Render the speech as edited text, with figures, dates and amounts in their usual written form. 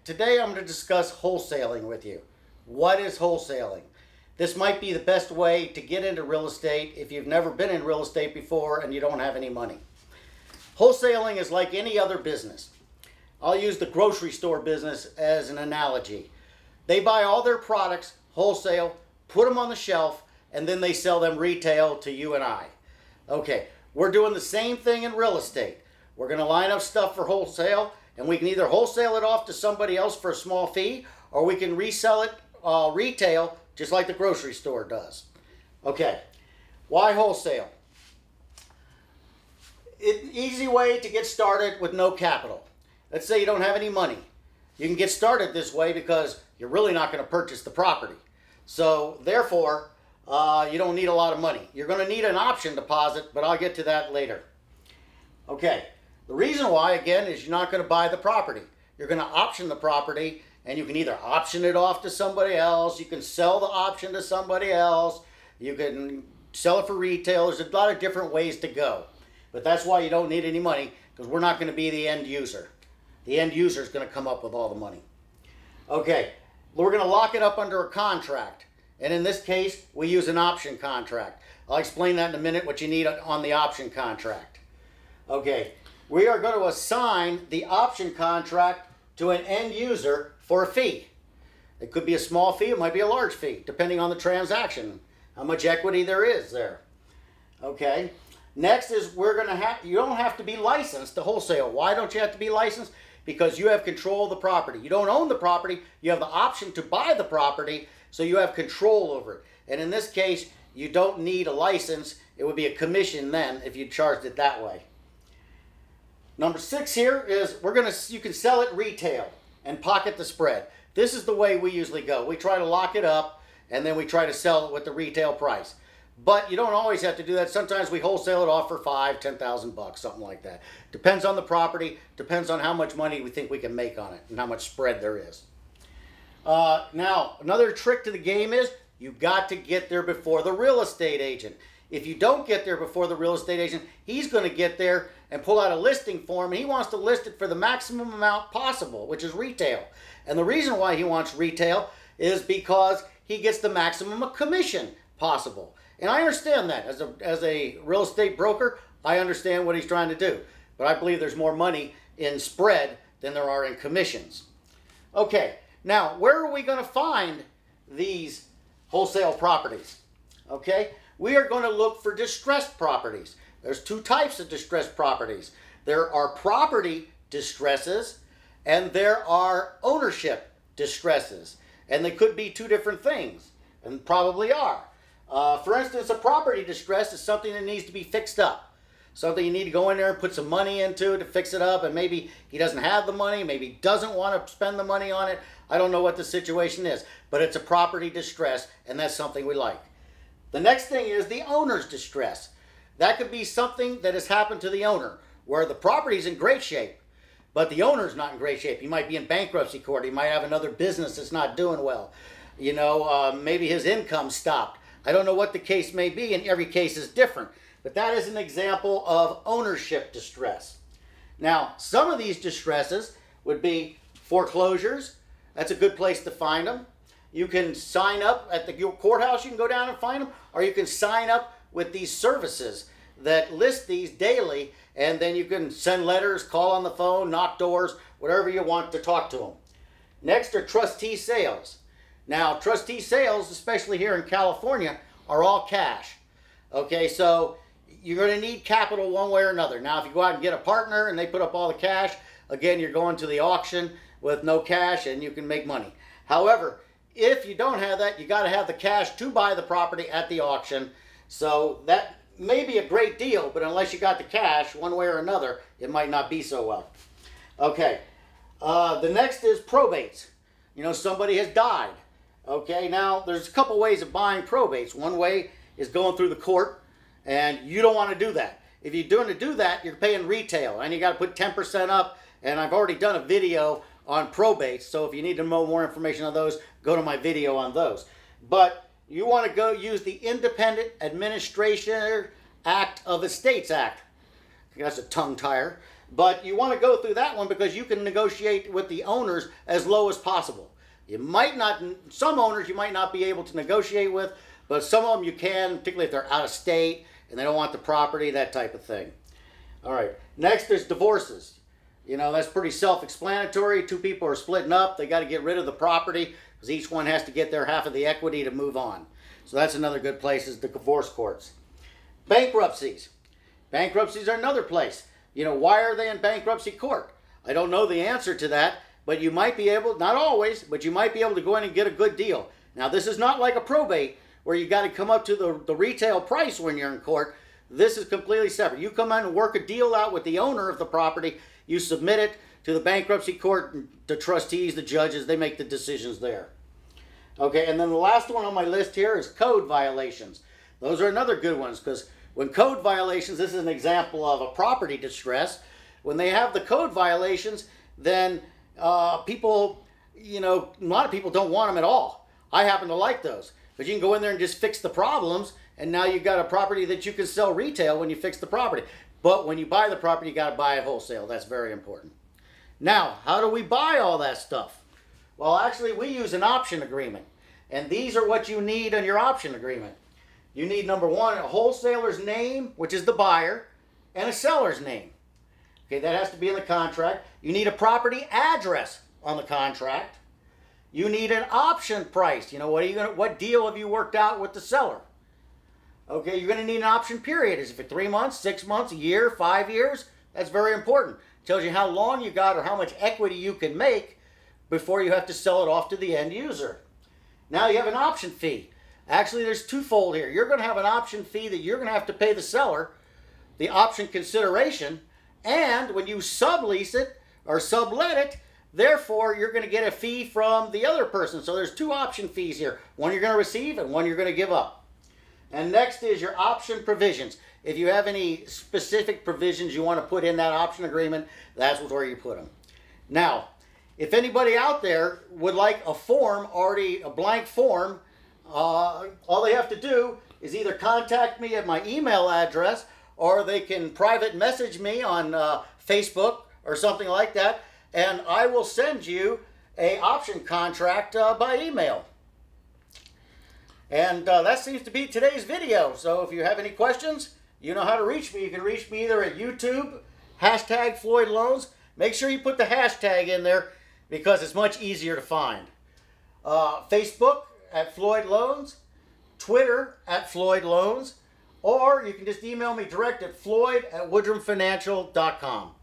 Today I'm going to discuss wholesaling with you. What is wholesaling? This might be the best way to get into real estate if you've never been in real estate before and you don't have any money. Wholesaling is like any other business. I'll use the grocery store business as an analogy. They buy all their products wholesale, put them on the shelf, and then they sell them retail to you and I. Okay, we're doing the same thing in real estate. We're going to line up stuff for wholesale, and we can either wholesale it off to somebody else for a small fee, or we can resell it retail, just like the grocery store does. Okay, why wholesale? Easy way to get started with no capital. Let's say you don't have any money. You can get started this way because you're really not going to purchase the property. So therefore, you don't need a lot of money. You're going to need an option deposit, but I'll get to that later. Okay, the reason why, again, is you're not going to buy the property. You're going to option the property, and you can either option it off to somebody else, you can sell the option to somebody else, you can sell it for retail. There's a lot of different ways to go. But that's why you don't need any money, because we're not going to be the end user. The end user is going to come up with all the money. Okay, we're going to lock it up under a contract. And in this case, we use an option contract. I'll explain that in a minute, what you need on the option contract. Okay, we are going to assign the option contract to an end user for a fee. It could be a small fee, it might be a large fee, depending on the transaction, how much equity there is there. Okay, next is you don't have to be licensed to wholesale. Why don't you have to be licensed? Because you have control of the property. You don't own the property, you have the option to buy the property, so you have control over it. And in this case, you don't need a license. It would be a commission then if you charged it that way. Number 6 here is you can sell it retail and pocket the spread. This is the way we usually go. We try to lock it up and then we try to sell it with the retail price. But you don't always have to do that. Sometimes we wholesale it off for $5,000, $10,000, something like that. Depends on the property, depends on how much money we think we can make on it and how much spread there is. Now, another trick to the game is you've got to get there before the real estate agent. If you don't get there before the real estate agent, he's going to get there and pull out a listing form, and he wants to list it for the maximum amount possible, which is retail. And the reason why he wants retail is because he gets the maximum commission possible. And I understand that. As a real estate broker, I understand what he's trying to do. But I believe there's more money in spread than there are in commissions. Okay, now where are we going to find these wholesale properties? Okay, we are going to look for distressed properties. There's 2 types of distressed properties. There are property distresses and there are ownership distresses. And they could be 2 different things, and probably are. For instance, a property distress is something that needs to be fixed up. Something you need to go in there and put some money into to fix it up, and maybe he doesn't have the money, maybe he doesn't want to spend the money on it. I don't know what the situation is, but it's a property distress, and that's something we like. The next thing is the owner's distress. That could be something that has happened to the owner, where the property's in great shape, but the owner's not in great shape. He might be in bankruptcy court. He might have another business that's not doing well. You know, maybe his income stopped. I don't know what the case may be, and every case is different. But that is an example of ownership distress. Now, some of these distresses would be foreclosures. That's a good place to find them. You can sign up at the courthouse. You can go down and find them. Or you can sign up with these services that list these daily. And then you can send letters, call on the phone, knock doors, whatever you want to talk to them. Next are trustee sales. Now, trustee sales, especially here in California, are all cash. Okay, so you're going to need capital one way or another. Now, if you go out and get a partner and they put up all the cash, again, you're going to the auction with no cash and you can make money. However, if you don't have that, you got to have the cash to buy the property at the auction. So that may be a great deal, but unless you got the cash one way or another, it might not be so well. Okay, the next is probates. You know, somebody has died. Okay, now there's a couple ways of buying probates. One way is going through the court, and you don't want to do that. If you're doing to do that, you're paying retail, and you got to put 10% up, and I've already done a video on probates, so if you need to know more information on those, go to my video on those. But you want to go use the Independent Administrator Act of Estates Act. That's a tongue tire. But you want to go through that one because you can negotiate with the owners as low as possible. You might not, some owners you might not be able to negotiate with, but some of them you can, particularly if they're out of state and they don't want the property, that type of thing. All right, next is divorces. You know, that's pretty self-explanatory. Two people are splitting up. They got to get rid of the property because each one has to get their half of the equity to move on. So that's another good place, is the divorce courts. Bankruptcies. Bankruptcies are another place. You know, why are they in bankruptcy court? I don't know the answer to that, but you might be able, not always, but you might be able to go in and get a good deal. Now, this is not like a probate where you got to come up to the retail price when you're in court. This is completely separate. You come in and work a deal out with the owner of the property. You submit it to the bankruptcy court, the trustees, the judges, they make the decisions there. Okay, and then the last one on my list here is code violations. Those are another good ones, because when code violations, this is an example of a property distress. When they have the code violations, then people, you know, a lot of people don't want them at all. I happen to like those. But you can go in there and just fix the problems, and now you've got a property that you can sell retail when you fix the property. But when you buy the property, you got to buy it wholesale. That's very important. Now, how do we buy all that stuff? Well, actually, we use an option agreement. And these are what you need on your option agreement. You need, number one, a wholesaler's name, which is the buyer, and a seller's name. Okay, that has to be in the contract. You need a property address on the contract. You need an option price. You know, what deal have you worked out with the seller? Okay, you're going to need an option period. Is it for 3 months, 6 months, a year, 5 years? That's very important. It tells you how long you got or how much equity you can make before you have to sell it off to the end user. Now you have an option fee. Actually, there's twofold here. You're going to have an option fee that you're going to have to pay the seller, the option consideration, and when you sublease it or sublet it, therefore you're going to get a fee from the other person. So there's two option fees here. One you're going to receive and one you're going to give up. And next is your option provisions. If you have any specific provisions you want to put in that option agreement, that's where you put them. Now, if anybody out there would like a form, already a blank form, all they have to do is either contact me at my email address, or they can private message me on Facebook or something like that, and I will send you an option contract by email. And that seems to be today's video. So if you have any questions, you know how to reach me. You can reach me either at YouTube, hashtag Floyd Loans. Make sure you put the hashtag in there because it's much easier to find. Facebook at Floyd Loans, Twitter at Floyd Loans, or you can just email me direct at floyd@woodrumfinancial.com.